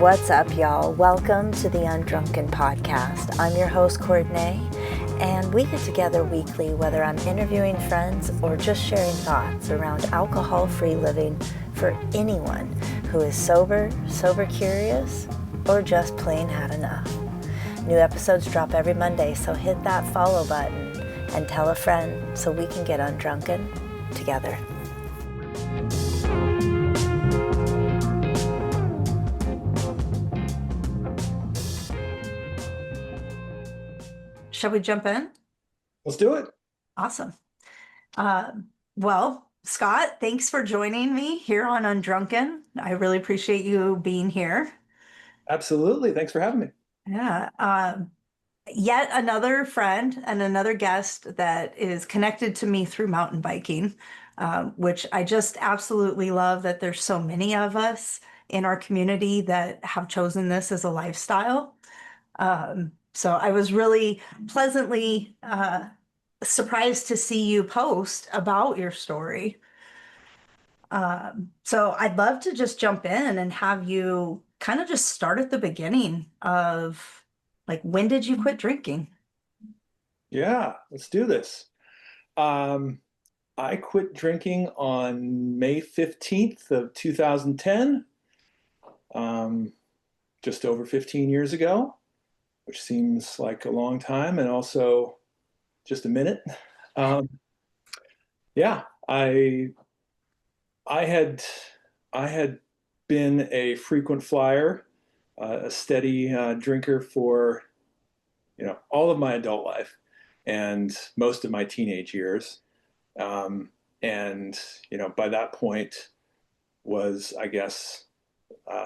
What's up, y'all? Welcome to the Undrunken Podcast. I'm your host, Courtney, and we get together weekly whether I'm interviewing friends or just sharing thoughts around alcohol-free living for anyone who is sober curious, or just plain had enough. New episodes drop every Monday, so hit that follow button and tell a friend so we can get undrunken together. Shall we jump in? Let's do it. Awesome. Well, Scott, thanks for joining me here on Undrunken. I really appreciate you being here. Absolutely. Thanks for having me. Yeah. Yet another friend and another guest that is connected to me through mountain biking, which I just absolutely love that there's so many of us in our community that have chosen this as a lifestyle. So I was really pleasantly surprised to see you post about your story. So I'd love to just jump in and have you kind of just start at the beginning of like, when did you quit drinking? Yeah, let's do this. I quit drinking on May 15th of 2010, just over 15 years ago, which seems like a long time and also just a minute. Um, yeah, I had I had been a frequent flyer, a steady drinker for all of my adult life and most of my teenage years. Um, and by that point was, I guess,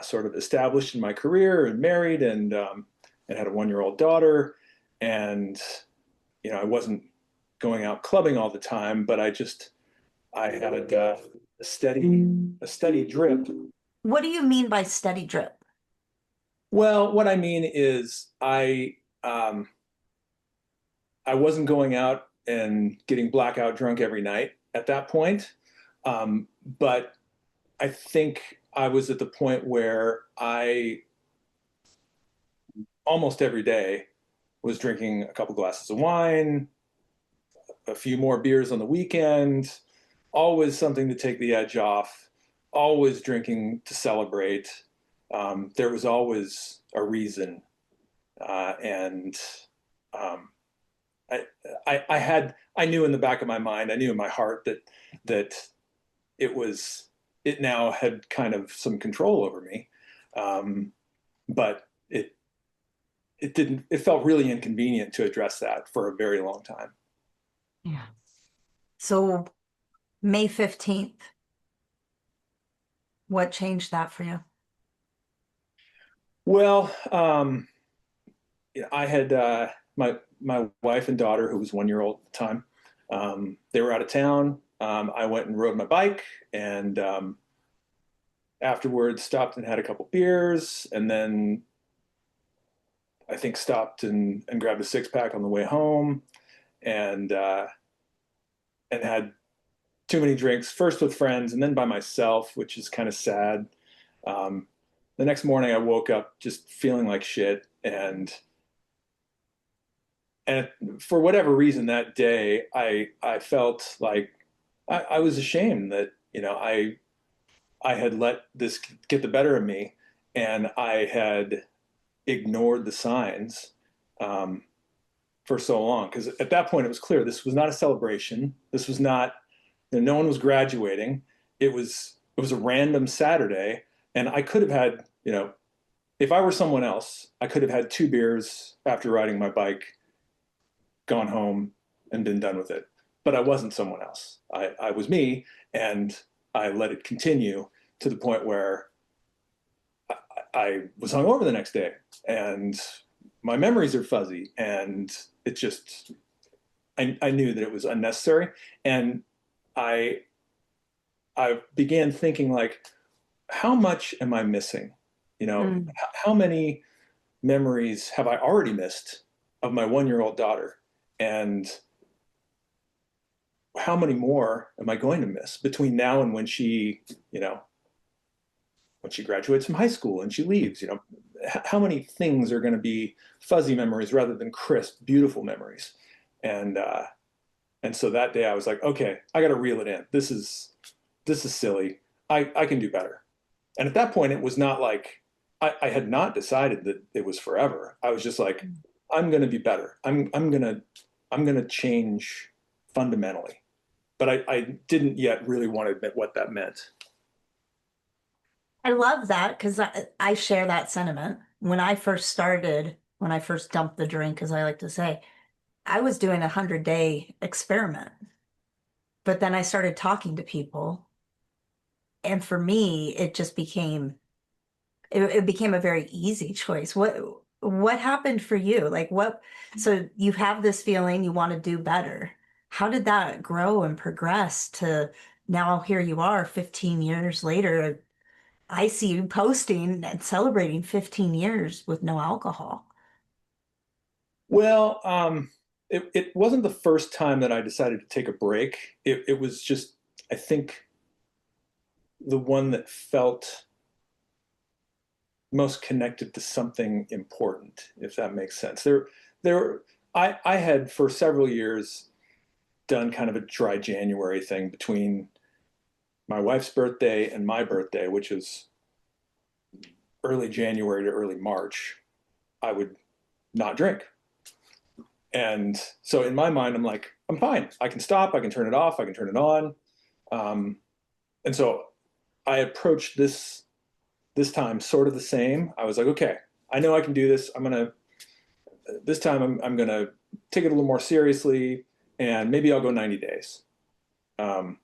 sort of established in my career and married and had a 1-year-old daughter. And I wasn't going out clubbing all the time, but I had a steady drip. What do you mean by steady drip? Well, what I mean is I wasn't going out and getting blackout drunk every night at that point. But I think I was at the point where I almost every day was drinking a couple glasses of wine, a few more beers on the weekend, always something to take the edge off, always drinking to celebrate. There was always a reason. And I, I knew in the back of my mind, I knew in my heart that it now had kind of some control over me. But it felt really inconvenient to address that for a very long time. Yeah. So May 15th, what changed that for you? Well, I had my wife and daughter, who was 1 year old at the time. They were out of town. I went and rode my bike, and afterwards stopped and had a couple beers, and then I think stopped and grabbed a 6-pack on the way home, and had too many drinks, first with friends and then by myself, which is kind of sad. Um, the next morning, I woke up just feeling like shit, and for whatever reason that day, I felt like I was ashamed that I had let this get the better of me, and I had ignored the signs for so long. Because at that point, it was clear this was not a celebration. This was not, no one was graduating. It was a random Saturday, and I could have had, if I were someone else, I could have had 2 beers after riding my bike, gone home, and been done with it. But I wasn't someone else. I was me, and I let it continue to the point where I was hungover the next day, and my memories are fuzzy, and it just I knew that it was unnecessary, and I I began thinking, like, how much am I missing? Mm. How many memories have I already missed of my 1-year-old daughter, and how many more am I going to miss between now and when she, when she graduates from high school and she leaves, how many things are going to be fuzzy memories rather than crisp, beautiful memories? And and so that day I was like, okay, I got to reel it in. This is silly. I can do better. And at that point, it was not like I had not decided that it was forever. I was just like, I'm going to be better. I'm gonna change fundamentally. But I didn't yet really want to admit what that meant. I love that because I share that sentiment. When I first dumped the drink, as I like to say, I was doing a 100-day experiment. But then I started talking to people, and for me, it became a very easy choice. What happened for you? So you have this feeling you want to do better. How did that grow and progress to now here you are 15 years later? I see you posting and celebrating 15 years with no alcohol. Well, it wasn't the first time that I decided to take a break. It was just, I think, the one that felt most connected to something important, if that makes sense. I had for several years done kind of a dry January thing between my wife's birthday and my birthday, which is early January to early March. I would not drink. And so in my mind, I'm like, I'm fine. I can stop. I can turn it off. I can turn it on. Um, and so I approached this time sort of the same. I was like, okay, I know I can do this. This time I'm gonna take it a little more seriously, and maybe I'll go 90 days. Um,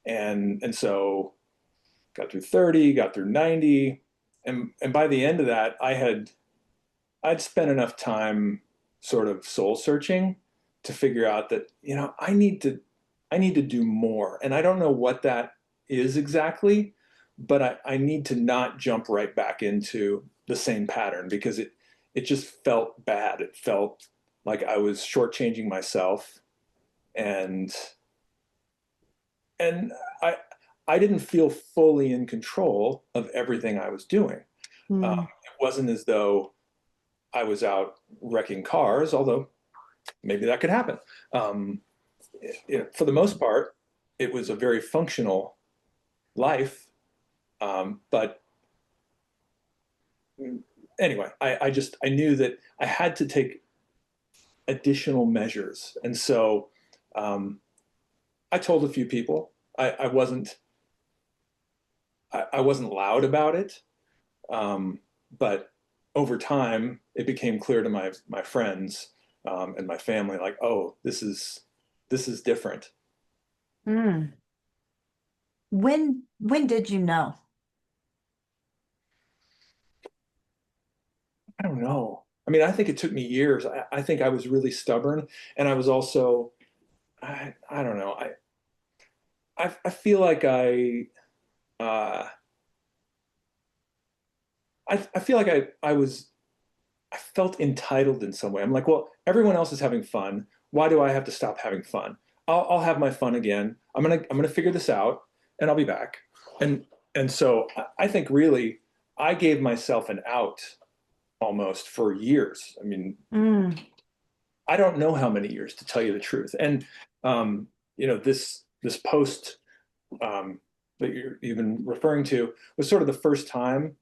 and so got through 30, got through 90, and by the end of that, I'd spent enough time sort of soul searching to figure out that, I need to do more. And I don't know what that is exactly, but I need to not jump right back into the same pattern because it just felt bad. It felt like I was shortchanging myself, and and I I didn't feel fully in control of everything I was doing. Hmm. It wasn't as though I was out wrecking cars, although maybe that could happen. Um, for the most part, it was a very functional life. But anyway, I knew that I had to take additional measures, and so um, I told a few people. I wasn't loud about it, but over time, it became clear to my friends and my family, like, oh, this is different. Hmm. When did you know? I don't know. I mean, I think it took me years. I think I was really stubborn, and I was also, I don't know. I feel like uh, I feel like I felt entitled in some way. I'm like, well, everyone else is having fun. Why do I have to stop having fun? I'll have my fun again. I'm gonna figure this out, and I'll be back. And and so I think really I gave myself an out almost for years. I mean, Mm. I don't know how many years, to tell you the truth. And this post that you've been referring to was sort of the first time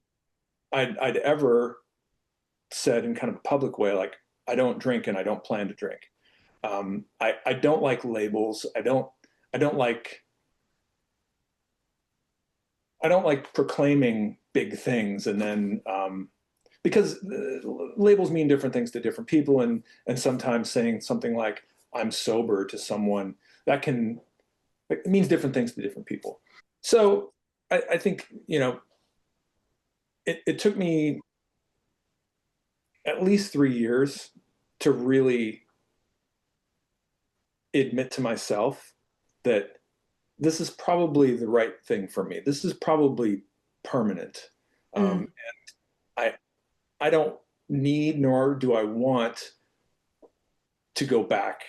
I'd ever said in kind of a public way, like, I don't drink and I don't plan to drink. I don't like labels. I don't like I don't like proclaiming big things and then because labels mean different things to different people, and sometimes saying something like I'm sober to someone, that can it means different things to different people. So I think it took me at least 3 years to really admit to myself that this is probably the right thing for me. This is probably permanent. Mm. I I don't need nor do I want to go back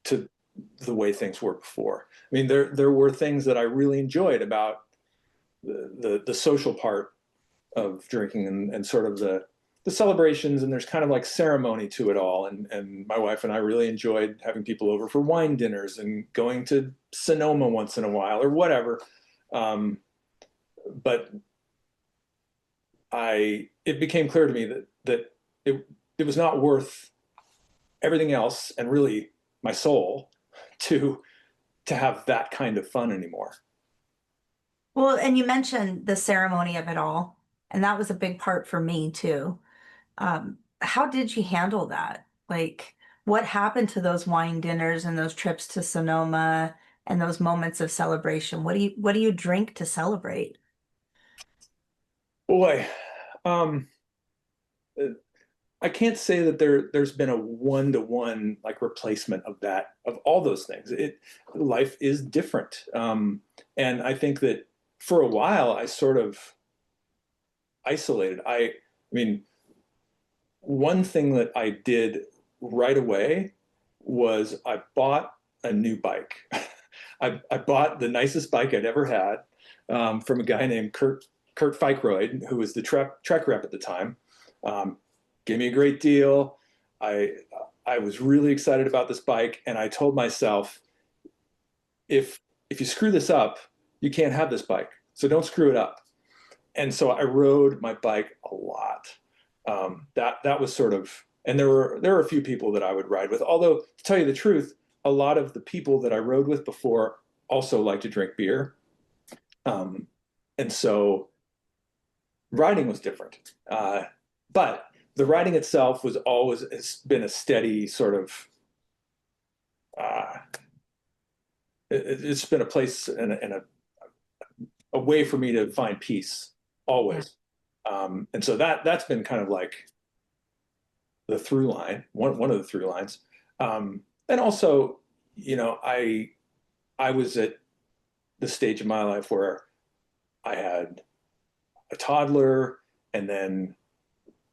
to the way things were before. I mean, there were things that I really enjoyed about the social part of drinking and sort of the celebrations, and there's kind of like ceremony to it all. And my wife and I really enjoyed having people over for wine dinners and going to Sonoma once in a while or whatever. Um, but it became clear to me that it was not worth everything else and really my soul to have that kind of fun anymore. Well, and you mentioned the ceremony of it all, and that was a big part for me too. How did you handle that? Like, what happened to those wine dinners and those trips to Sonoma and those moments of celebration? What do you drink to celebrate? Boy, um, I can't say that there's been a one-to-one like replacement of that of all those things. Life is different, and I think that for a while I sort of isolated. I mean, one thing that I did right away was I bought a new bike. I bought the nicest bike I'd ever had from a guy named Kurt Fikroyd, who was the Trek rep at the time. Um, Gave me a great deal. I I was really excited about this bike, and I told myself, if you screw this up, you can't have this bike. So don't screw it up. And so I rode my bike a lot. That was sort of, and there were a few people that I would ride with. Although to tell you the truth, a lot of the people that I rode with before also like to drink beer, um, and so riding was different. But the riding itself was always has been a steady sort of. Uh, it's been a place and a way for me to find peace Yeah. always. And so that's been kind of like the through line, one of the through lines. And also, you know, I was at the stage of my life where I had a toddler, and then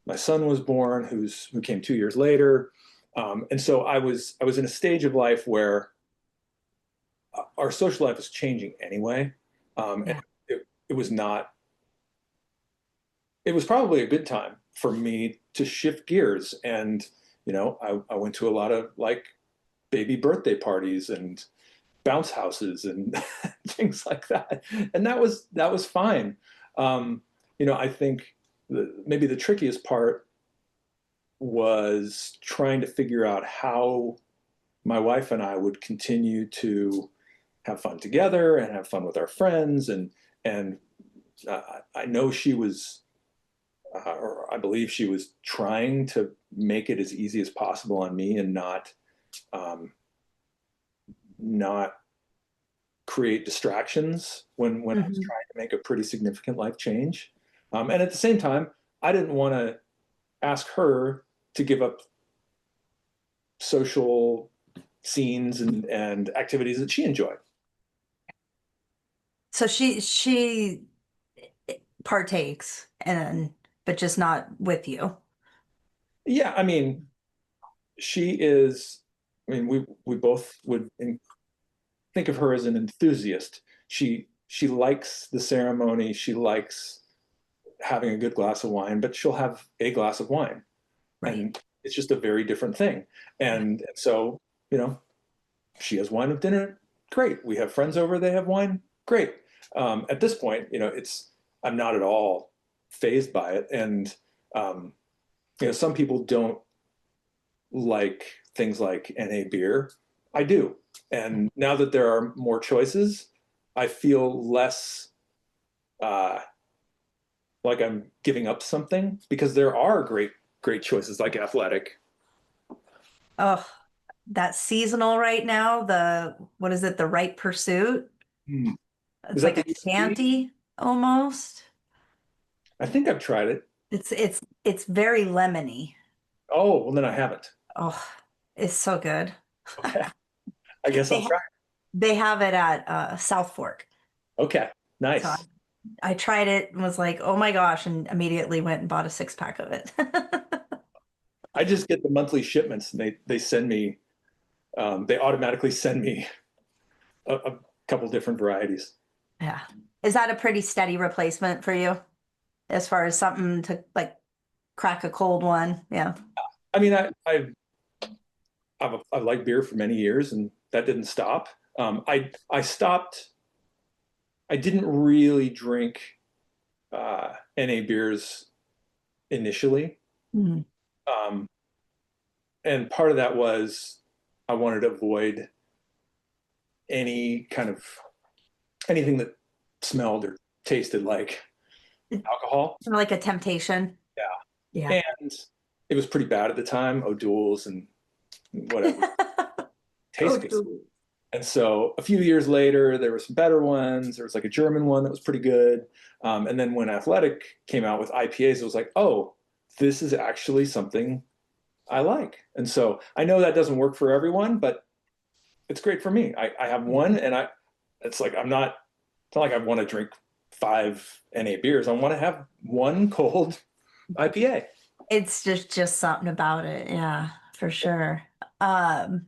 my son was born, who came 2 years later. And so I was in a stage of life where our social life was changing anyway. And Yeah. it was not, it was probably a good time for me to shift gears. And, you know, I went to a lot of like baby birthday parties and bounce houses and things like that. And that was fine. You know, I think maybe the trickiest part was trying to figure out how my wife and I would continue to have fun together and have fun with our friends. And I know she was, or I believe she was trying to make it as easy as possible on me and not create distractions when I was Hmm. trying to make a pretty significant life change. And at the same time, I didn't want to ask her to give up social scenes and activities that she enjoyed. So she partakes and but just not with you. Yeah, I mean, she is. I mean, we both would think of her as an enthusiast. She likes the ceremony. She likes having a good glass of wine, but she'll have a glass of wine, Right. and it's just a very different thing. And so, you know, she has wine with dinner. Great. We have friends over. They have wine. Great. At this point, you know, I'm not at all phased by it. And um, you know, some people don't like things like NA beer. I do. And now that there are more choices, I feel less uh, like I'm giving up something because there are great choices like Athletic. Oh, that's seasonal right now. What is it? The right pursuit. Hmm. Is It's that like a the ESB? shanty almost. I think I've tried it. It's very lemony. Oh, well, then I haven't. Oh, it's so good. Okay. I guess I'll They try. they have it at South Fork. Okay. So Nice. I tried it and was like, oh my gosh, and immediately went and bought a six pack of it. I just get the monthly shipments and they send me, they automatically send me a couple different varieties. Yeah. Is that a pretty steady replacement for you as far as something to like crack a cold one? Yeah. I mean, I've liked beer for many years, and that didn't stop. I stopped. I didn't really drink NA beers initially, Mm. um, and part of that was I wanted to avoid any kind of anything that smelled or tasted like alcohol. Like a temptation. Yeah. Yeah, and it was pretty bad at the time. O'Doul's and whatever tastes Oh, good. dude. And so a few years later, there were some better ones. There was like a German one that was pretty good. And then when Athletic came out with IPAs, it was like, oh, this is actually something I like. And so I know that doesn't work for everyone, but it's great for me. I have one, and it's like it's not like I want to drink 5 NA beers. I want to have one cold IPA. It's just something about it. Yeah, for sure. Um,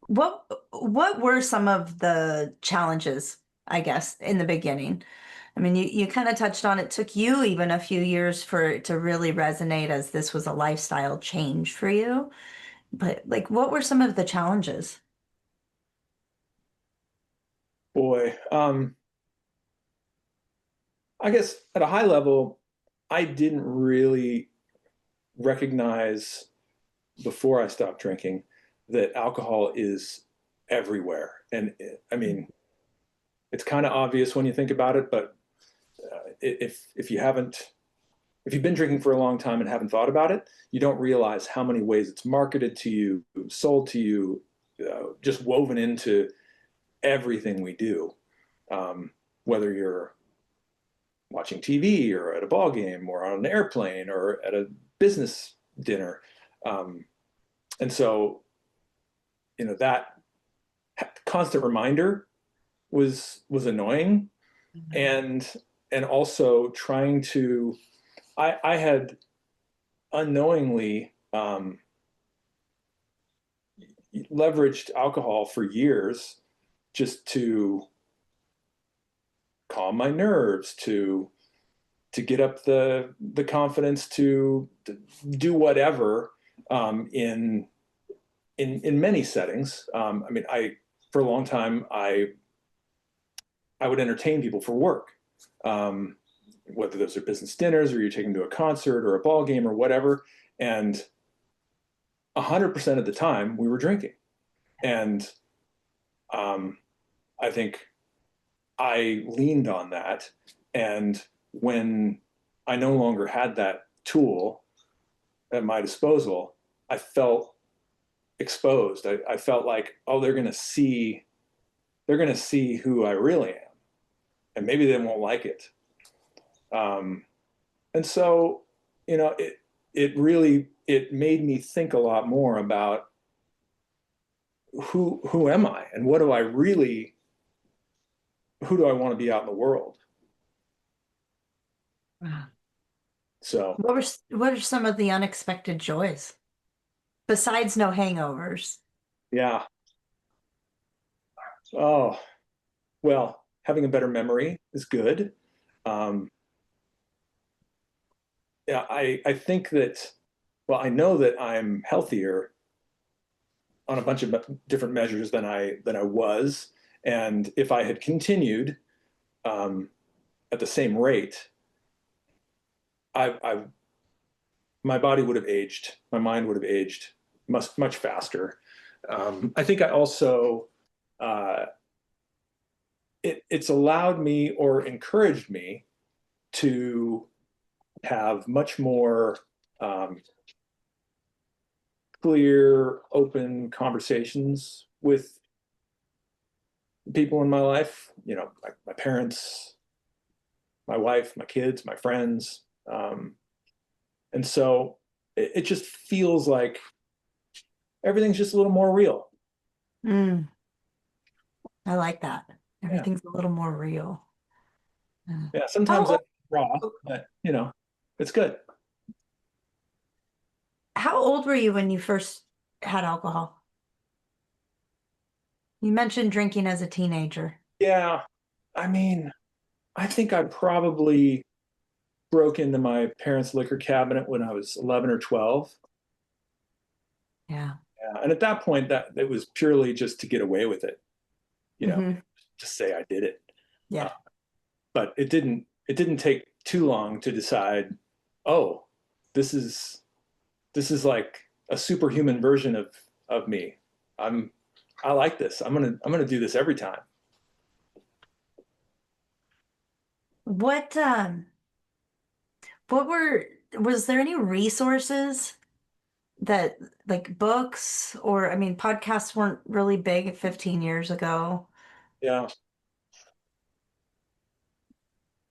what were some of the challenges, I guess, in the beginning? I mean, you kind of touched on it took you even a few years for it to really resonate as this was a lifestyle change for you. But like, what were some of the challenges? Boy, I guess at a high level, I didn't really recognize before I stopped drinking that alcohol is everywhere. And I mean, it's kind of obvious when you think about it, but if you haven't, if you've been drinking for a long time and haven't thought about it, you don't realize how many ways it's marketed to you, sold to you, just woven into everything we do. Um, Whether you're watching TV or at a ball game or on an airplane or at a business dinner. Um, and so, that constant reminder was annoying, and also trying to I had unknowingly leveraged alcohol for years just to calm my nerves, to get up the confidence to do whatever, in many settings. I mean, I for a long time I would entertain people for work, whether those are business dinners or you're taking them to a concert or a ball game or whatever, and 100% of the time we were drinking, and um, I think I leaned on that, and when I no longer had that tool at my disposal, I felt exposed. I felt like, oh, they're going to see who I really am, and maybe they won't like it. Um, and so, it really it made me think a lot more about who am I, and what do I really who do I want to be out in the world. Wow. So What are some of the unexpected joys besides no hangovers? yeah. Oh, well, having a better memory is good. Um, yeah, I think that, well, I know that I'm healthier on a bunch of different measures than I was, and if I had continued um, at the same rate, I my body would have aged, my mind would have aged much faster. I think I also uh, it's allowed me or encouraged me to have much more um, clear, open conversations with people in my life. My parents, my wife, my kids, my friends, and so it just feels like everything's just a little more real. Mm, I like that. Yeah, Everything's a little more real. Yeah. yeah. How Sometimes old, that's raw, but it's good. how old were you when you first had alcohol? You mentioned drinking as a teenager. Yeah. I mean, I think I probably broke into my parents' liquor cabinet when I was 11 or 12. Yeah. Yeah. And at that point, that it was purely just to get away with it, you know, Hmm. just say I did it. Uh, Yeah. but it didn't take too long to decide, oh, this is this is like a superhuman version of me. I'm I like this. I'm gonna do this every time. What what were was there any resources that like books or I mean podcasts weren't really big 15 years ago. Yeah,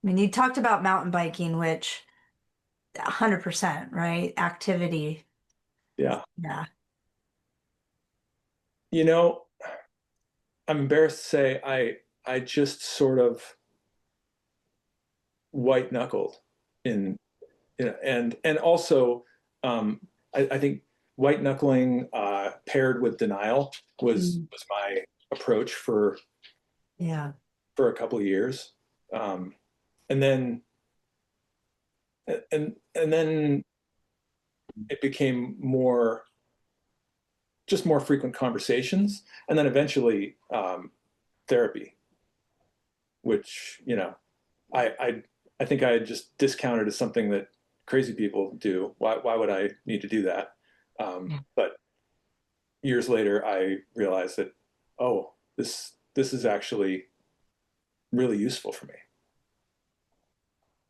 I mean, you talked about mountain biking, which 100%, right? Activity. yeah. Yeah. You know, I'm embarrassed to say I just sort of white knuckled in, and also um, I think white knuckling paired with denial was Mm. was my approach Yeah. for a couple of years, and then and then it became more frequent conversations, and then eventually therapy, which I think I had just discounted as something that crazy people do. Why would I need to do that? Yeah. But years later, I realized that, oh, this is actually really useful for me.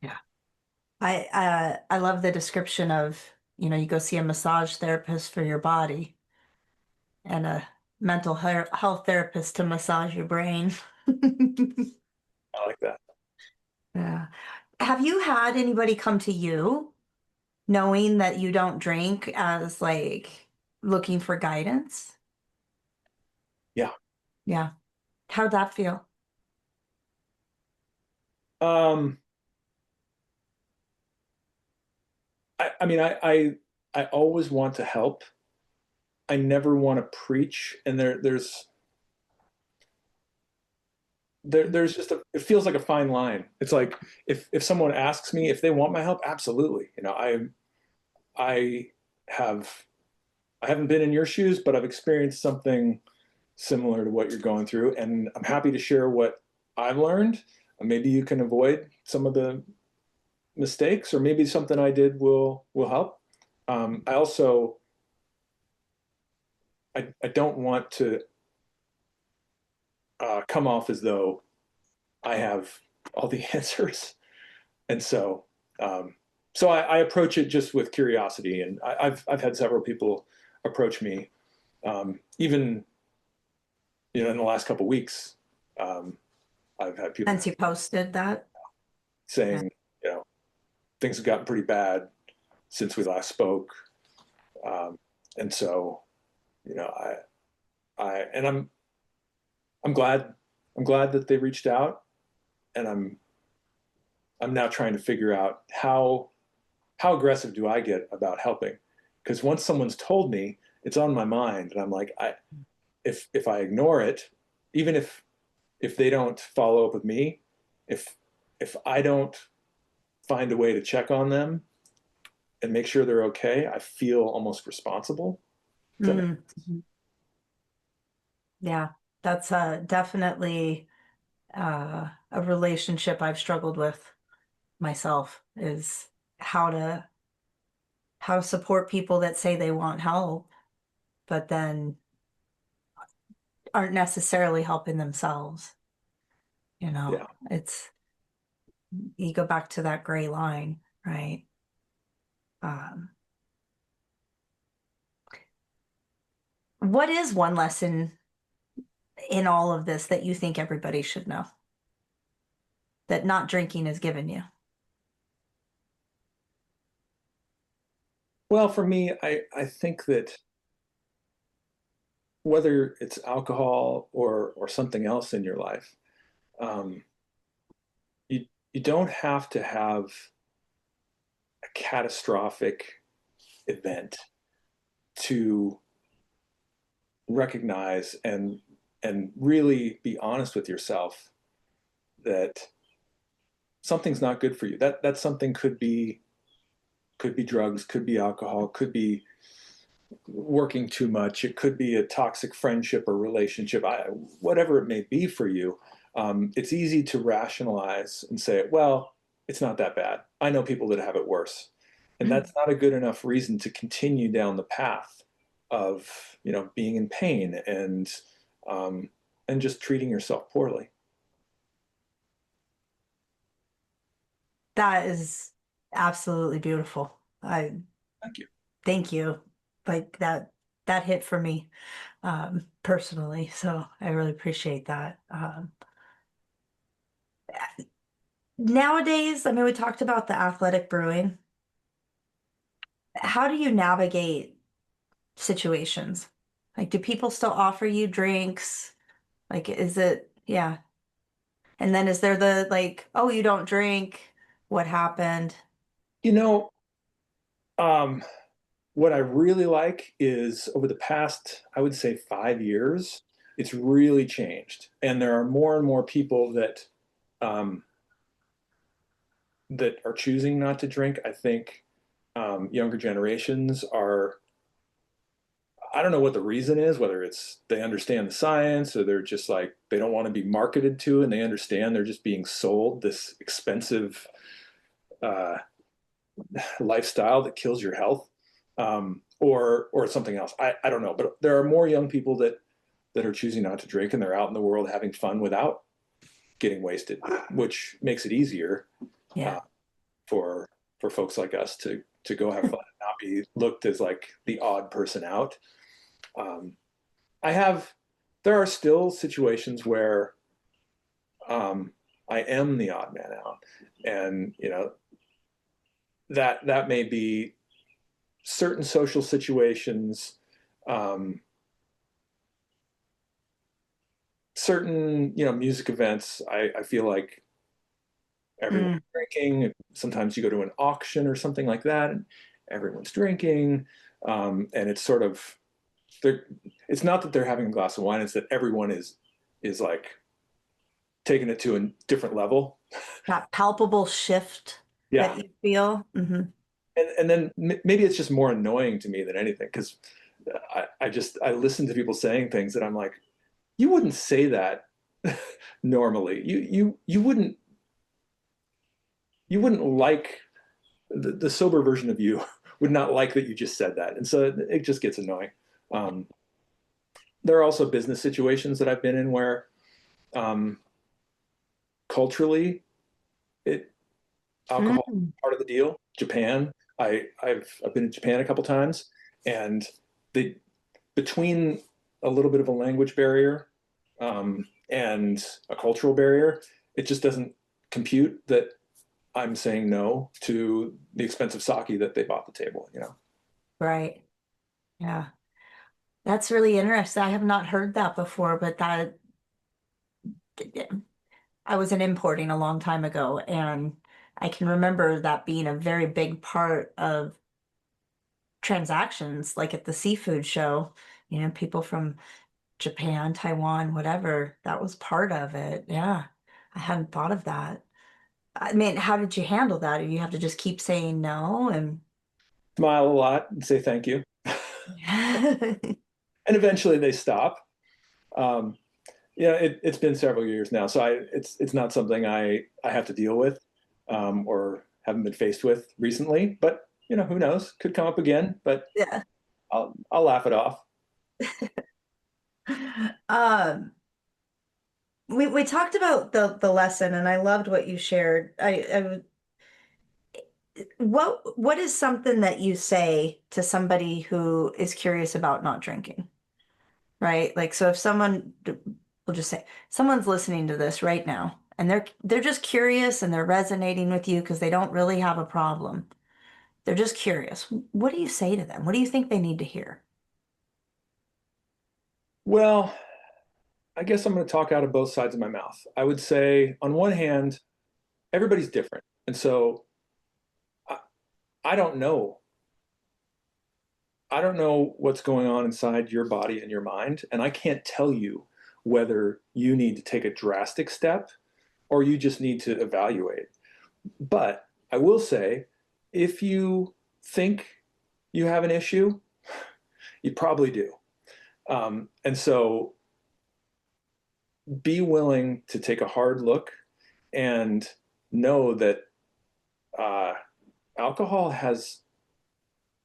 Yeah. I love the description of, you go see a massage therapist for your body and a mental health therapist to massage your brain. I like that. Yeah. Have you had anybody come to you knowing that you don't drink as like looking for guidance? Yeah. Yeah. How'd that feel? Um, I mean, I always want to help. I never want to preach, and there's just it feels like a fine line. It's like if someone asks me if they want my help, absolutely. I have I haven't been in your shoes, but I've experienced something similar to what you're going through, and I'm happy to share what I've learned. Maybe you can avoid some of the mistakes, or maybe something I did will help. I also I don't want to come off as though I have all the answers, and um, so I approach it just with curiosity, and I've had several people approach me, even in the last couple of weeks. Um, I've had people Since you posted that? Yeah. saying, you know, things have gotten pretty bad since we last spoke, um, and so you know, I and I'm glad I'm glad that they reached out, and I'm now trying to figure out how aggressive do I get about helping, because once someone's told me, it's on my mind, and I'm like, if I ignore it, even if they don't follow up with me, if if I don't find a way to check on them and make sure they're okay, I feel almost responsible. Does that make Mm. Yeah. That's definitely a relationship I've struggled with myself is how to how to support people that say they want help, but then aren't necessarily helping themselves. yeah. It's you go back to that gray line, right? Um, what is one lesson in all of this that you think everybody should know that not drinking has given you? Well, for me, I think that whether it's alcohol or something else in your life, um, you don't have to have a catastrophic event to recognize and really be honest with yourself that something's not good for you. That something could be drugs, could be alcohol, could be working too much. It could be a toxic friendship or relationship, whatever it may be for you. It's easy to rationalize and say, well, it's not that bad. I know people that have it worse. And that's not a good enough reason to continue down the path of, being in pain um, and just treating yourself poorly. That is absolutely beautiful. I Thank you. thank you. Like that hit for me personally. So I really appreciate that. Nowadays, I mean, we talked about the athletic brewing. How do you navigate situations? Like, do people still offer you drinks? Like, is it, yeah. And then is there the like, oh, you don't drink? What happened? You know, um, what I really like is over the past, I would say 5 years, it's really changed. And there are more and more people um, that are choosing not to drink. I think younger generations are, I don't know what the reason is, whether it's they understand the science or they're just like, they don't want to be marketed to and they understand they're just being sold this expensive uh, lifestyle that kills your health, or something else. I don't know, but there are more young people that are choosing not to drink and they're out in the world having fun without getting wasted, which makes it easier Yeah. uh, for folks like us to go have fun and not be looked as like the odd person out. Um, I have there are still situations where I am the odd man out, and that may be certain social situations, um, certain music events. I feel like everyone's Mm, drinking. Sometimes you go to an auction or something like that, and everyone's drinking, and it's sort of they're, it's not that they're having a glass of wine; it's that everyone is like taking it to a different level. that palpable shift that Yeah, you feel. Hmm. and then maybe it's just more annoying to me than anything because I listen to people saying things that I'm like, you wouldn't say that normally. You wouldn't like the sober version of you would not like that you just said that, and so it just gets annoying. Um, there are also business situations that I've been in where um, culturally, it alcohol is Mm, part of the deal. Japan, I've been to Japan a couple times, and the between a little bit of a language barrier and a cultural barrier, it just doesn't compute that I'm saying no to the expensive sake that they bought the table. right. Yeah. That's really interesting. I have not heard that before, but that I was in importing a long time ago, and I can remember that being a very big part of transactions, like at the seafood show. People from Japan, Taiwan, whatever, that was part of it. Yeah. I hadn't thought of that. I mean, how did you handle that? Do you have to just keep saying no and Smile a lot and say thank you, and eventually they stop. Um, it's been several years now, so it's not something I have to deal with or haven't been faced with recently. But who knows? Could come up again. But yeah. I'll laugh it off. Um, we talked about the lesson, and I loved what you shared. What is something that you say to somebody who is curious about not drinking, right? Like, so if we'll just say someone's listening to this right now, and they're just curious and they're resonating with you because they don't really have a problem. They're just curious. What do you say to them? What do you think they need to hear? Well, I guess I'm going to talk out of both sides of my mouth. I would say, on one hand, everybody's different, and so I, I don't know. I don't know what's going on inside your body and your mind, and I can't tell you whether you need to take a drastic step or you just need to evaluate. But I will say, if you think you have an issue, you probably do. And so be willing to take a hard look and know that uh, alcohol has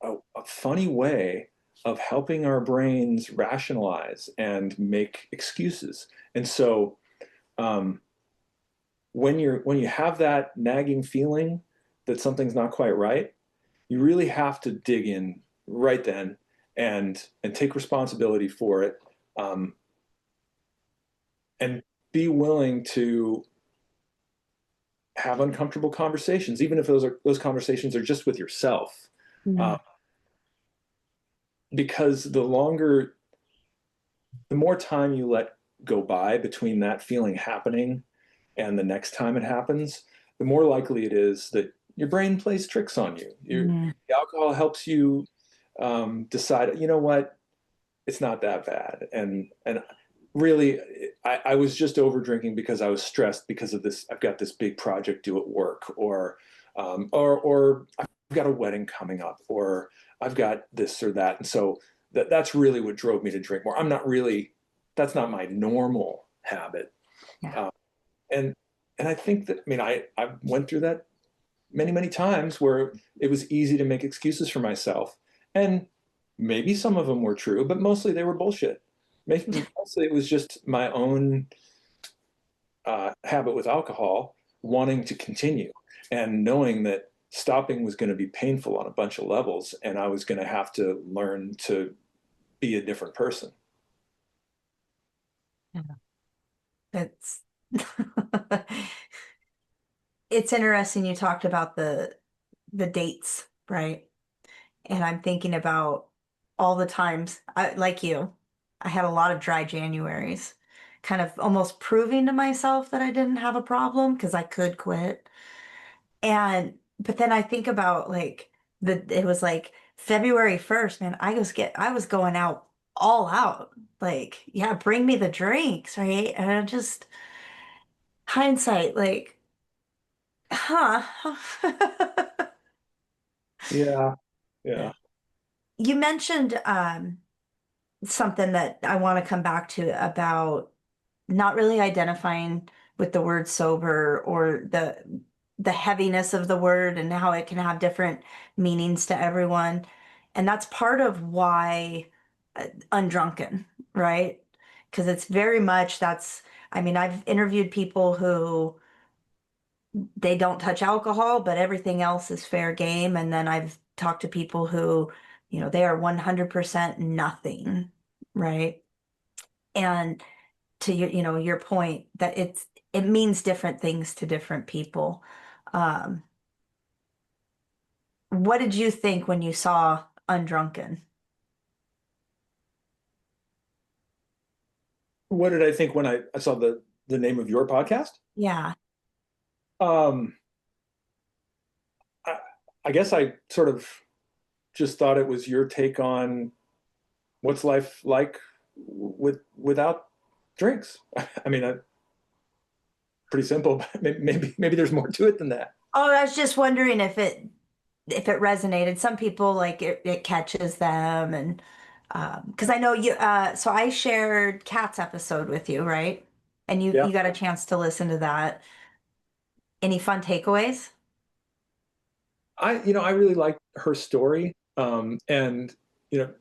a funny way of helping our brains rationalize and make excuses. And so um, when you have that nagging feeling that something's not quite right, you really have to dig in right then and take responsibility for it, um, and be willing to have uncomfortable conversations, even if those conversations are just with yourself. Uh, Mm. because the more time you let go by between that feeling happening and the next time it happens, the more likely it is that your brain plays tricks on you. Mm. The alcohol helps you decide, you know what, it's not that bad. And really, I was just over drinking because I was stressed because of this. I've got this big project due at work, or I've got a wedding coming up, or I've got this or that. And so that's really what drove me to drink more. I'm not really, that's not my normal habit. Yeah. Uh, and and I think that, I mean, I went through that many times where it was easy to make excuses for myself. And maybe some of them were true, but mostly they were bullshit. Mostly it was just my own habit with alcohol, wanting to continue and knowing that stopping was going to be painful on a bunch of levels, and I was going to have to learn to be a different person. Yeah. It's it's interesting you talked about the dates, right? And I'm thinking about all the times I like you, I had a lot of dry Januaries, kind of almost proving to myself that I didn't have a problem because I could quit. And but then I think about like it was like February 1st, man, I was going out all out. Like, yeah, bring me the drinks, right? And I just hindsight, like, huh. Yeah, yeah. You mentioned something that I want to come back to about not really identifying with the word sober or the heaviness of the word and how it can have different meanings to everyone. And that's part of why undrunken, right? Because it's very much that's, I mean, I've interviewed people who they don't touch alcohol, but everything else is fair game. And then I've talked to people who, they are 100% nothing, right? And to your point that it means different things to different people. Um, what did you think when you saw Undrunken? What did I think when I saw the name of your podcast? Yeah. Um, I, I guess I sort of just thought it was your take on what's life like without drinks. I mean, pretty simple, but maybe there's more to it than that. Oh, I was just wondering if it resonated. Some people like it catches them and because I know you so I shared Kat's episode with you, right? And you Yeah, you got a chance to listen to that. Any fun takeaways? I really like her story, and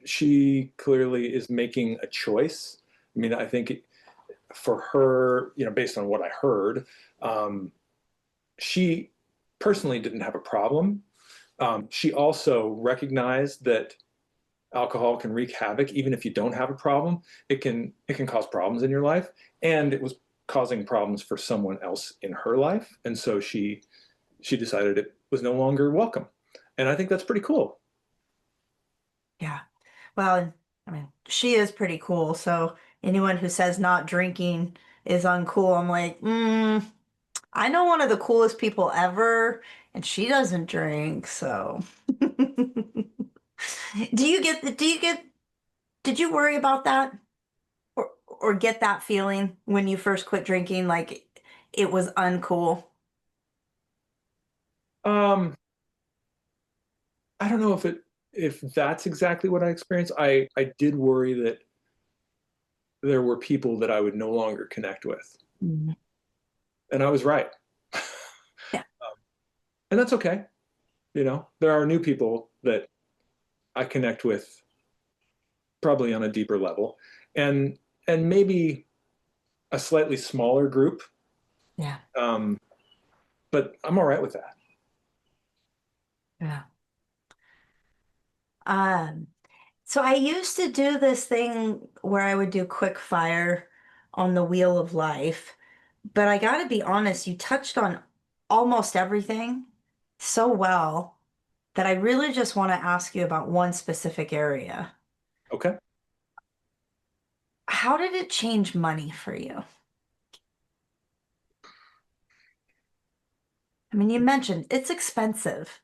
she clearly is making a choice. I mean, I think for her, based on what I heard, um, she personally didn't have a problem. She also recognized that alcohol can wreak havoc even if you don't have a problem. It can cause problems in your life, and it was causing problems for someone else in her life, and so she decided it was no longer welcome, and I think that's pretty cool. Yeah. Well, I mean, she is pretty cool. So anyone who says not drinking is uncool, I'm like, I know one of the coolest people ever, and she doesn't drink. So, did you worry about that or get that feeling when you first quit drinking? Like, it was uncool? Um, I don't know if that's exactly what I experienced. I did worry that there were people that I would no longer connect with, Mm. and I was right. Yeah. And that's okay. There are new people that I connect with probably on a deeper level, and maybe a slightly smaller group. Yeah. Um, but I'm all right with that. Yeah. Um, so I used to do this thing where I would do quick fire on the wheel of life, but I got to be honest, you touched on almost everything so well that I really just want to ask you about one specific area. Okay. How did it change money for you? I mean, you mentioned it's expensive,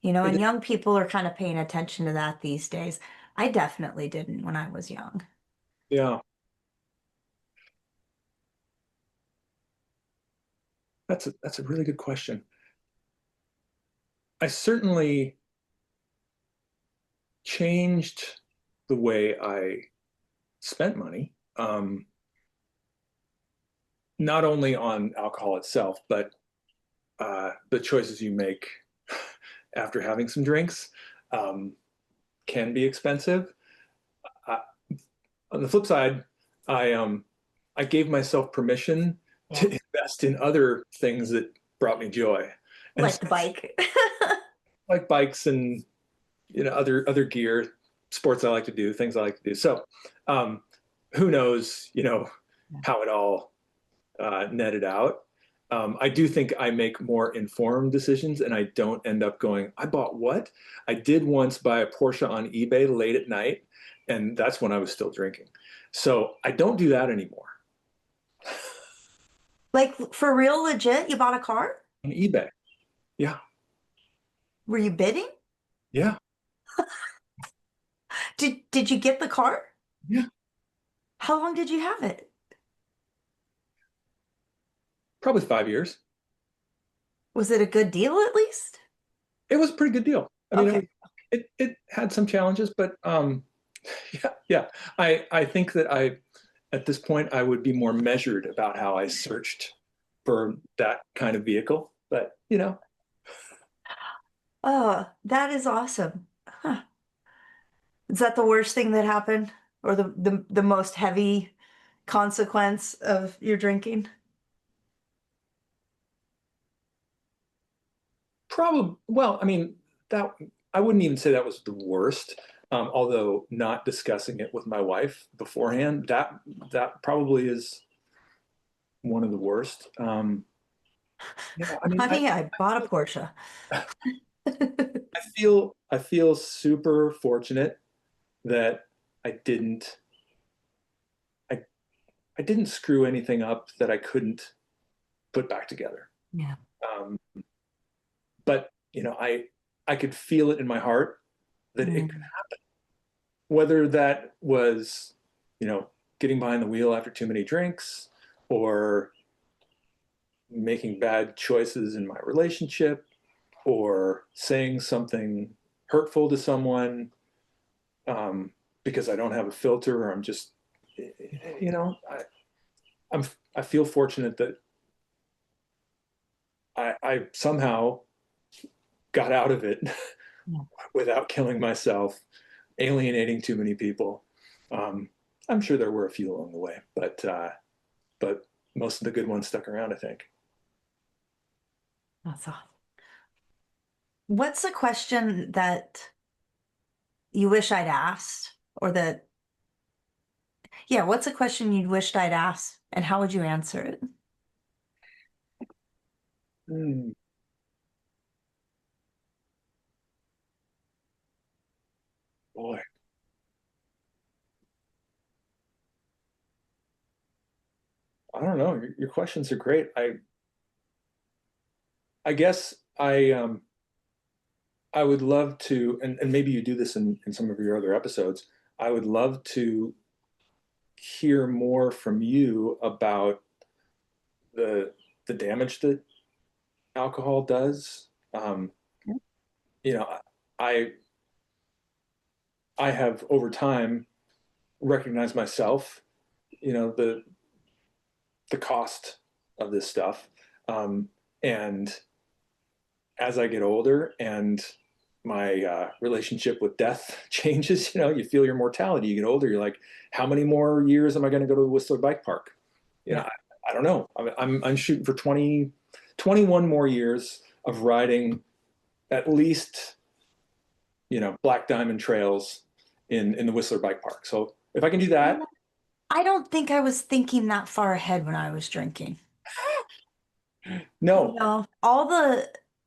It, and young people are kind of paying attention to that these days. I definitely didn't when I was young. yeah, that's a really good question. I certainly changed the way I spent money, not only on alcohol itself, but the choices you make after having some drinks um, can be expensive. I, on the flip side, I gave myself permission to Yeah. invest in other things that brought me joy, and Like so, the bike. like bikes and other gear, sports I like to do, things I like to do. So um, who knows, how it all netted out. I do think I make more informed decisions and I don't end up going, I bought what? I did once buy a Porsche on eBay late at night, and that's when I was still drinking. So I don't do that anymore. Like for real, legit, you bought a car? On eBay. Yeah. Were you bidding? Yeah. Did you get the car? Yeah. How long did you have it? Probably 5 years. Was it a good deal at least? It was a pretty good deal. I mean, Okay. it had some challenges, but yeah, yeah. I think that at this point I would be more measured about how I searched for that kind of vehicle. But Oh, that is awesome. Huh. Is that the worst thing that happened? Or the most heavy consequence of your drinking? probably, well, I mean, that I wouldn't even say that was the worst. Although not discussing it with my wife beforehand, that probably is one of the worst. Yeah, I mean, Honey, I bought a Porsche. I feel super fortunate that I didn't I I didn't screw anything up that I couldn't put back together. Yeah. Um, but I could feel it in my heart that it could, Mm. whether that was you know getting behind the wheel after too many drinks, or making bad choices in my relationship, or saying something hurtful to someone, um, because I don't have a filter, or I'm just you know I, I'm I feel fortunate that I somehow got out of it Yeah. without killing myself, alienating too many people. Um, I'm sure there were a few along the way, but most of the good ones stuck around, I think. That's awesome. What's a question that you wish I'd asked? Or that, yeah, what's a question you wished I'd asked? And how would you answer it? Mm, boy, I don't know. Your questions are great. I guess I would love to, and maybe you do this in some of your other episodes. I would love to hear more from you about the the damage that alcohol does. You know, I I have over time recognized myself, the cost of this stuff. And as I get older and my relationship with death changes, you feel your mortality. You get older, you're like, how many more years am I going to go to the Whistler Bike Park? Yeah. I don't know. I'm shooting for 21 more years of riding at least, Black Diamond trails in the Whistler Bike Park. So if I can do that, I don't think I was thinking that far ahead when I was drinking. no, All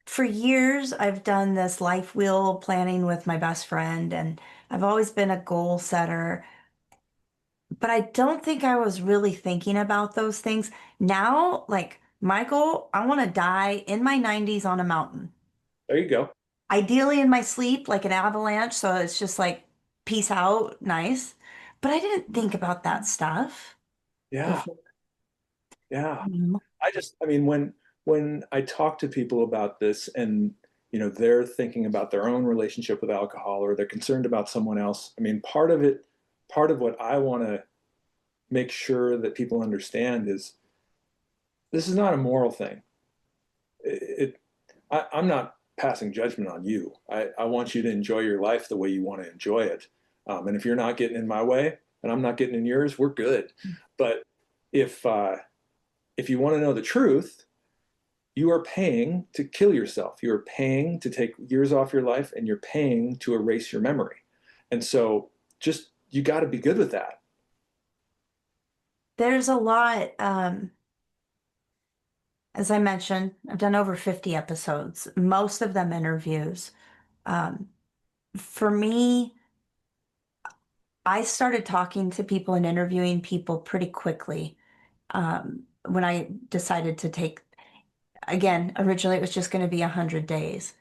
for years, I've done this life wheel planning with my best friend, and I've always been a goal setter, but I don't think I was really thinking about those things. Now, like my goal, I want to die in my 90s on a mountain, there you go. ideally in my sleep, like an avalanche. So it's just like, peace out, nice. But I didn't think about that stuff Yeah, before. yeah. Mhm. I mean, when I talk to people about this and they're thinking about their own relationship with alcohol or they're concerned about someone else. I mean, part of what I want to make sure that people understand is this is not a moral thing. I'm not passing judgment on you. I want you to enjoy your life the way you want to enjoy it. And if you're not getting in my way and I'm not getting in yours, we're good. But if if you want to know the truth, you are paying to kill yourself. You are paying to take years off your life and you're paying to erase your memory. And so just, you got to be good with that. There's a lot, as I mentioned, I've done over 50 episodes, most of them interviews. Um, for me, I started talking to people and interviewing people pretty quickly when I decided to take, again, originally it was just going to be 100 days.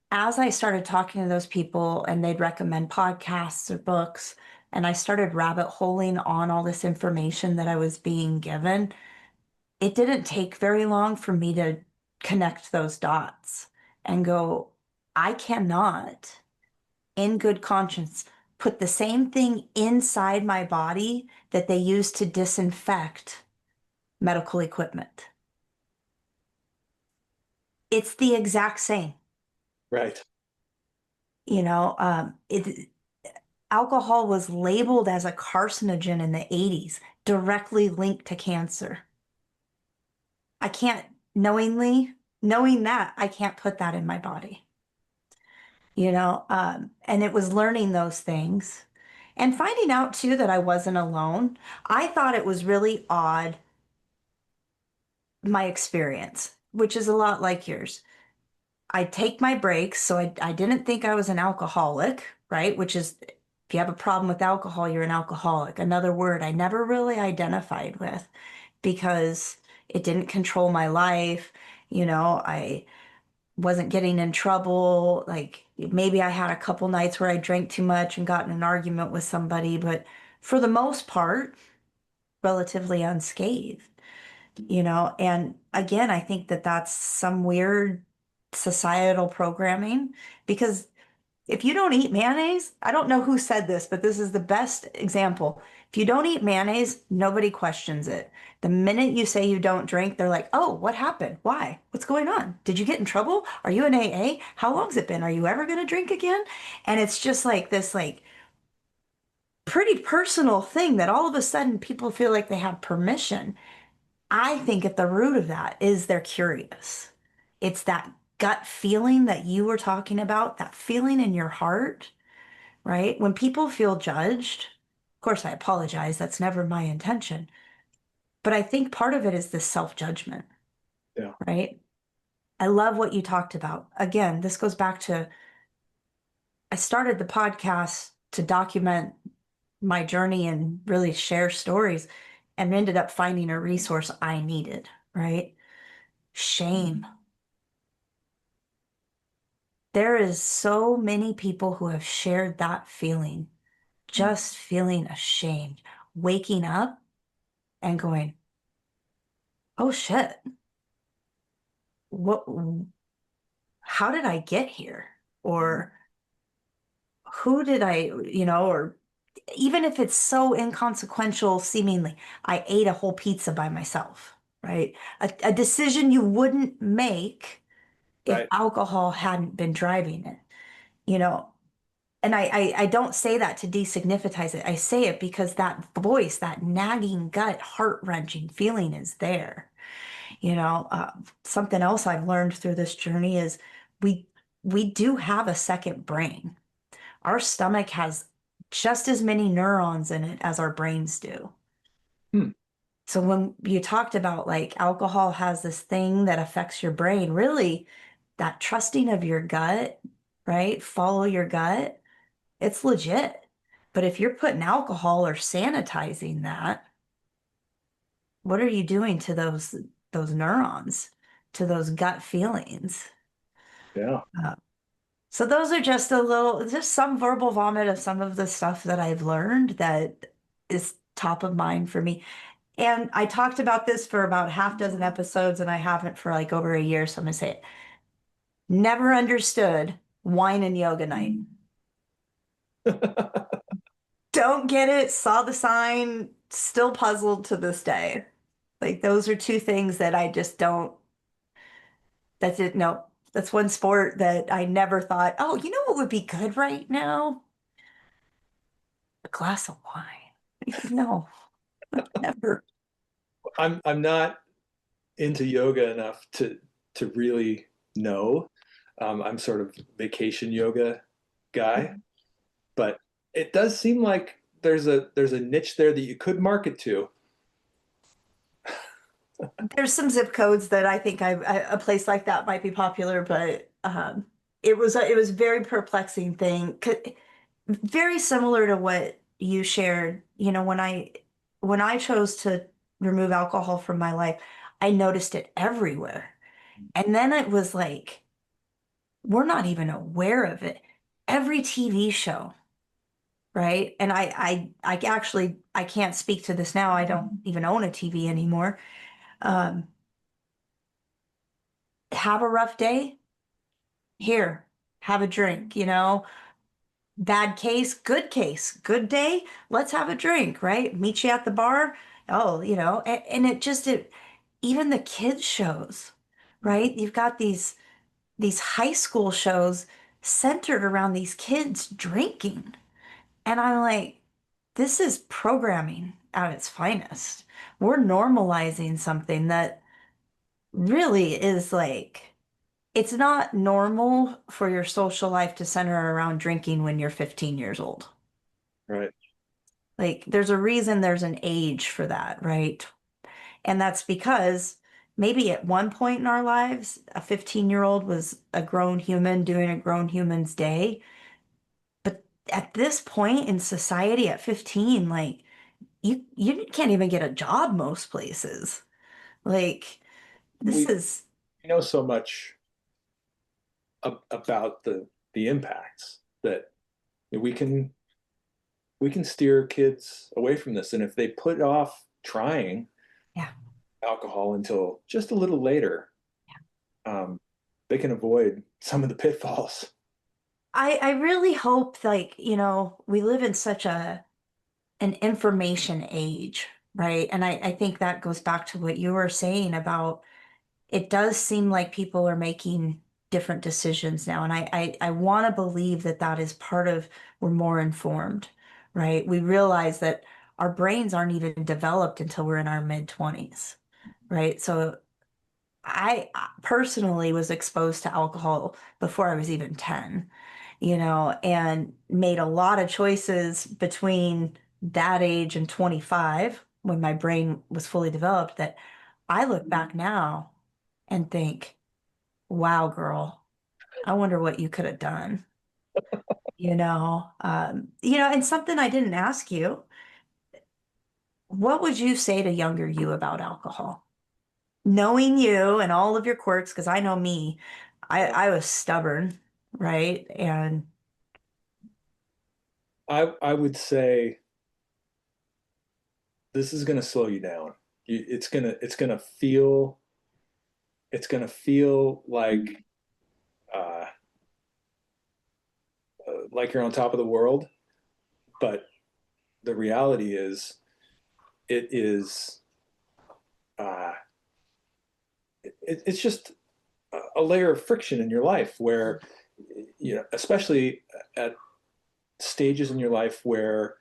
As I started talking to those people and they'd recommend podcasts or books, and I started rabbit holing on all this information that I was being given, it didn't take very long for me to connect those dots and go, I cannot, in good conscience, put the same thing inside my body that they use to disinfect medical equipment. It's the exact same. Right. Alcohol was labeled as a carcinogen in the 80s, directly linked to cancer. I can't knowing that, I can't put that in my body. And it was learning those things and finding out too that I wasn't alone. I thought it was really odd, my experience, which is a lot like yours. I take my breaks, so I didn't think I was an alcoholic, right? Which is, if you have a problem with alcohol, you're an alcoholic. Another word I never really identified with because it didn't control my life. I wasn't getting in trouble. Like maybe I had a couple nights where I drank too much and got in an argument with somebody, but for the most part, relatively unscathed, And again, I think that that's some weird societal programming because if you don't eat mayonnaise, I don't know who said this, but this is the best example. If you don't eat mayonnaise, nobody questions it. The minute you say you don't drink, they're like, oh, what happened? Why? What's going on? Did you get in trouble? Are you in AA? How long's it been? Are you ever going to drink again? And it's just like this, like, pretty personal thing that all of a sudden people feel like they have permission. I think at the root of that is they're curious. It's that gut feeling that you were talking about, that feeling in your heart, right? When people feel judged, of course, I apologize. That's never my intention. But I think part of it is this self-judgment, Yeah. right? I love what you talked about. Again, this goes back to I started the podcast to document my journey and really share stories and ended up finding a resource I needed, right? Shame. There is so many people who have shared that feeling, just feeling ashamed, waking up and going, oh shit, what, how did I get here? Or who did or even if it's so inconsequential, seemingly, I ate a whole pizza by myself, right? A decision you wouldn't make if Right. alcohol hadn't been driving it, you know? And I don't say that to destigmatize it. I say it because that voice, that nagging gut, heart-wrenching feeling is there. You know, something else I've learned through this journey is we we do have a second brain. Our stomach has just as many neurons in it as our brains do. Hmm. So when you talked about like alcohol has this thing that affects your brain, really that trusting of your gut, right? Follow your gut, it's legit. But if you're putting alcohol or sanitizing that, what are you doing to those neurons, to those gut feelings? Yeah. Uh, so those are just some verbal vomit of some of the stuff that I've learned that is top of mind for me. And I talked about this for about half dozen episodes, and I haven't for like over a year. So I'm gonna say it. Never understood wine and yoga night. Don't get it, saw the sign, still puzzled to this day. Like those are two things that I just don't, that's it. No, that's one sport that I never thought, oh, you know what would be good right now? A glass of wine. No, never. I'm not into yoga enough to really know. I'm sort of vacation yoga guy, but it does seem like there's a niche there that you could market to. There's some zip codes that I think a place like that might be popular, but it was a very perplexing thing. Very similar to what you shared. You know, when I chose to remove alcohol from my life, I noticed it everywhere. And then it was like, we're not even aware of it. Every TV show, right? And I actually I can't speak to this now. I don't even own a TV anymore. Um, have a rough day? Here, have a drink, Bad case, good day, let's have a drink, right? Meet you at the bar. Oh, and even the kids shows, right? You've got these high school shows centered around these kids drinking. And I'm like, this is programming at its finest. We're normalizing something that really is like, it's not normal for your social life to center around drinking when you're 15 years old. Right. Like, there's a reason there's an age for that, right? And that's because maybe at one point in our lives, a 15-year-old was a grown human doing a grown human's day. But at this point in society, at 15, like, you can't even get a job most places. Like, this We is, know so much about the impacts that we can steer kids away from this, and if they put off trying yeah. alcohol until just a little later, um, they can avoid some of the pitfalls. I really hope, like, we live in such an information age, right? And I think that goes back to what you were saying about it does seem like people are making different decisions now. And I want to believe that that is part of we're more informed, right? We realize that our brains aren't even developed until we're in our mid 20s, right? So I personally was exposed to alcohol before I was even 10, and made a lot of choices between that age and 25 when my brain was fully developed that I look back now and think, wow, girl, I wonder what you could have done, and something I didn't ask you, what would you say to younger you about alcohol? Knowing you and all of your quirks, because I know me, I was stubborn, right? And I would say this is going to slow you down. it's gonna feel like uh, like you're on top of the world, but the reality is it is uh, it's just a layer of friction in your life where, especially at stages in your life where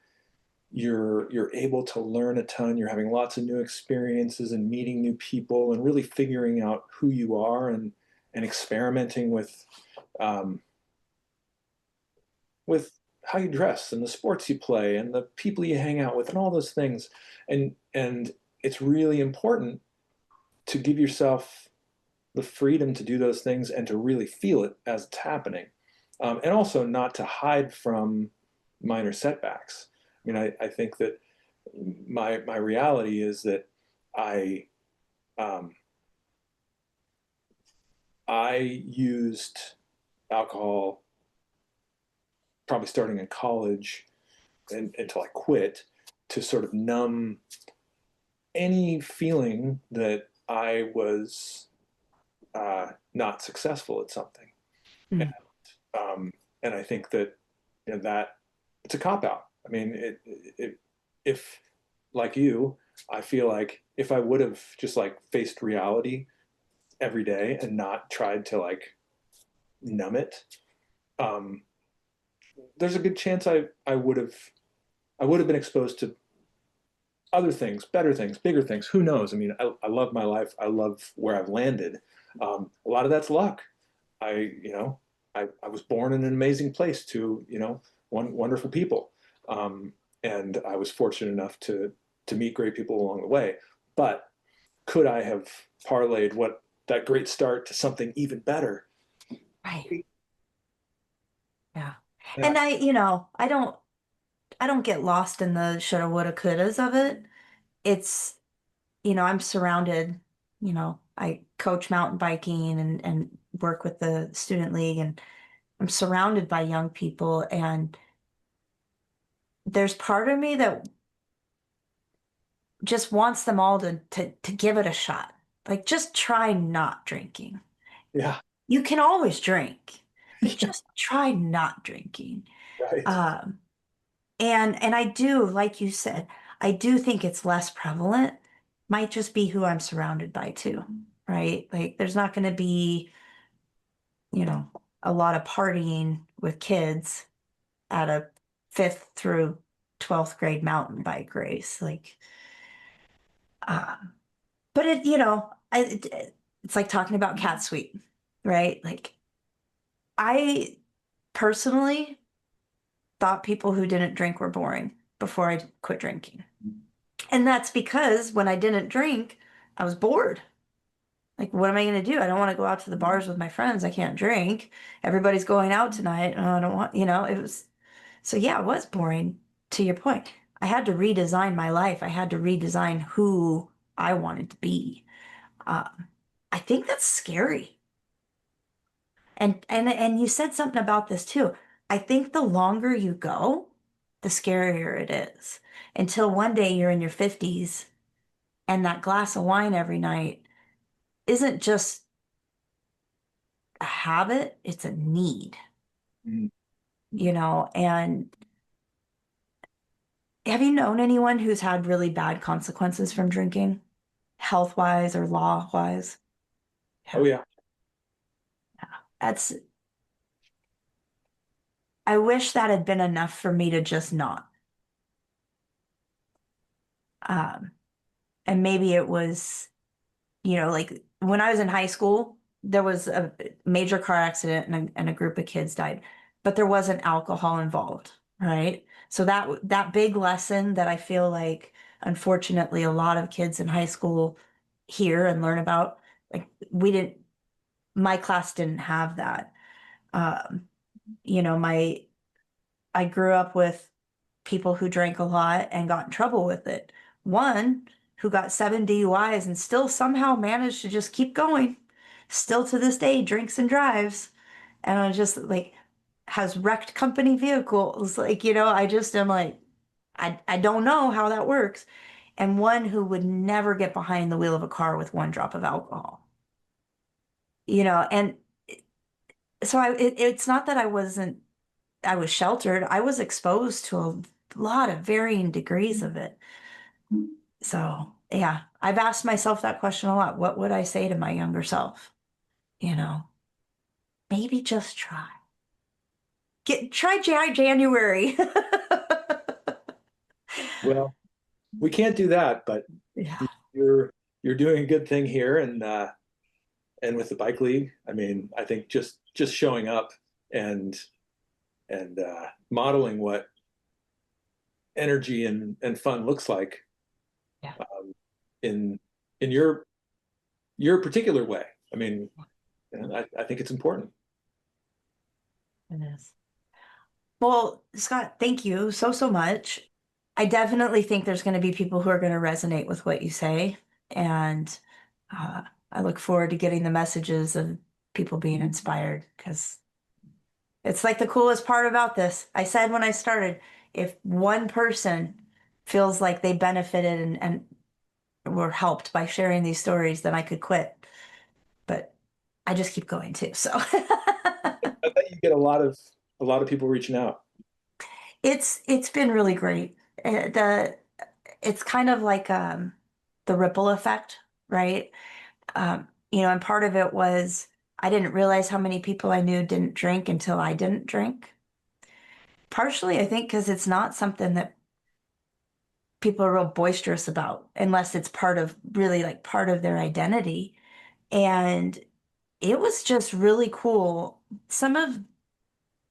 you're able to learn a ton, you're having lots of new experiences and meeting new people and really figuring out who you are, and experimenting um, with how you dress and the sports you play and the people you hang out with and all those things. And it's really important to give yourself the freedom to do those things and to really feel it as it's happening. And also not to hide from minor setbacks. I mean, I think that my reality is that I um, I used alcohol probably starting in college until I quit, to sort of numb any feeling that I was not successful at something. And, Mm. and I think that, that it's a cop out. I mean, if like you, I feel like if I would have just like faced reality every day and not tried to like numb it, um, there's a good chance I would have been exposed to other things, better things, bigger things. Who knows? I mean, I love my life. I love where I've landed. A lot of that's luck. I was born in an amazing place to, wonderful people. Um, and I was fortunate enough to meet great people along the way. But could I have parlayed what that great start to something even better? Right. Yeah. Yeah. And I don't get lost in the shoulda, woulda, couldas of it. It's, I'm surrounded, I coach mountain biking and work with the student league, and I'm surrounded by young people, and there's part of me that just wants them all to give it a shot. Like, just try not drinking. Yeah. You can always drink, but just try not drinking. Right. Um, and I do, like you said, I do think it's less prevalent. Might just be who I'm surrounded by too, right? Like, there's not going to be, you know, a lot of partying with kids at a fifth through 12th grade mountain bike race. Like, um, but it's like talking about cat sweet, right? Like, I personally thought people who didn't drink were boring before I quit drinking. And that's because when I didn't drink, I was bored. Like, what am I going to do? I don't want to go out to the bars with my friends. I can't drink. Everybody's going out tonight. Oh, I don't want, it was, so yeah, it was boring to your point. I had to redesign my life. I had to redesign who I wanted to be. I think that's scary. And you said something about this too. I think the longer you go, the scarier it is. Until one day you're in your 50s and that glass of wine every night isn't just a habit, it's a need, Mm. and have you known anyone who's had really bad consequences from drinking, health wise or law wise? Oh Yeah. yeah. That's, I wish that had been enough for me to just not. Um, and maybe it was, like when I was in high school, there was a major car accident and a group of kids died, but there wasn't alcohol involved, right? So that big lesson that I feel like, unfortunately, a lot of kids in high school hear and learn about, like my class didn't have that. Um, you know, my I grew up with people who drank a lot and got in trouble with it. One who got 7 DUIs and still somehow managed to just keep going. Still to this day drinks and drives. And I just like has wrecked company vehicles. Like, I just am like, I don't know how that works. and one who would never get behind the wheel of a car with one drop of alcohol. And so it's not that I was sheltered. I was exposed to a lot of varying degrees of it. So, yeah, I've asked myself that question a lot. What would I say to my younger self? You know, maybe just try. Try January. Well, we can't do that, but Yeah. you're you're doing a good thing here, and with the bike league, I mean, I think just showing up and modeling what energy and fun looks like, Yeah, in your particular way. I mean, and I think it's important. it is. Well, Scott, thank you so, so much. I definitely think there's going to be people who are going to resonate with what you say. And uh, I look forward to getting the messages of people being inspired because it's like the coolest part about this. I said when I started, if one person feels like they benefited and were helped by sharing these stories, then I could quit. But I just keep going too. So I bet you get a lot of people reaching out. it's been really great. It's kind of like the ripple effect, right? And part of it was I didn't realize how many people I knew didn't drink until I didn't drink. Partially, I think, because it's not something that people are real boisterous about unless it's part of really like part of their identity. And it was just really cool. Some of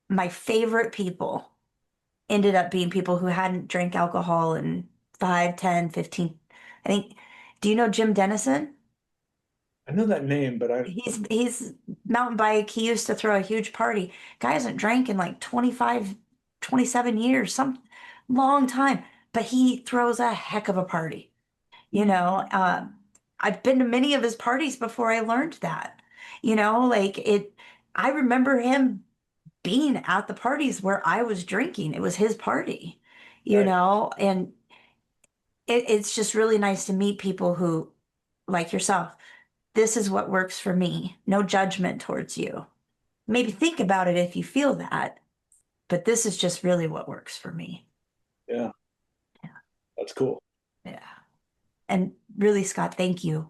my favorite people ended up being people who hadn't drank alcohol in 5, 10, 15. I think, do you know Jim Dennison? I know that name, but He's mountain bike. He used to throw a huge party. Guy hasn't drank in like 25, 27 years, some long time, but he throws a heck of a party. You know, I've been to many of his parties before I learned that. Like I remember him being at the parties where I was drinking. It was his party, right. and it's just really nice to meet people who, like yourself, this is what works for me. No judgment towards you. Maybe think about it if you feel that, but this is just really what works for me. Yeah, that's cool. Yeah. And really, Scott, thank you.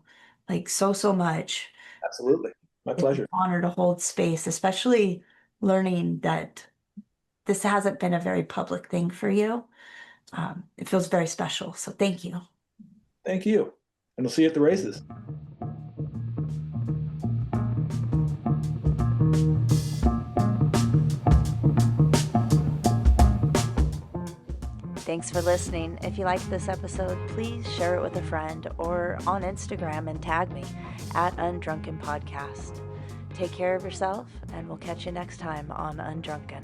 Like so, so much. Absolutely, my It's an pleasure. honor to hold space, especially learning that this hasn't been a very public thing for you. It feels very special. So thank you. Thank you, and we'll see you at the races. Thanks for listening. If you liked this episode, please share it with a friend or on Instagram and tag me at Undrunken Podcast. Take care of yourself, and we'll catch you next time on Undrunken.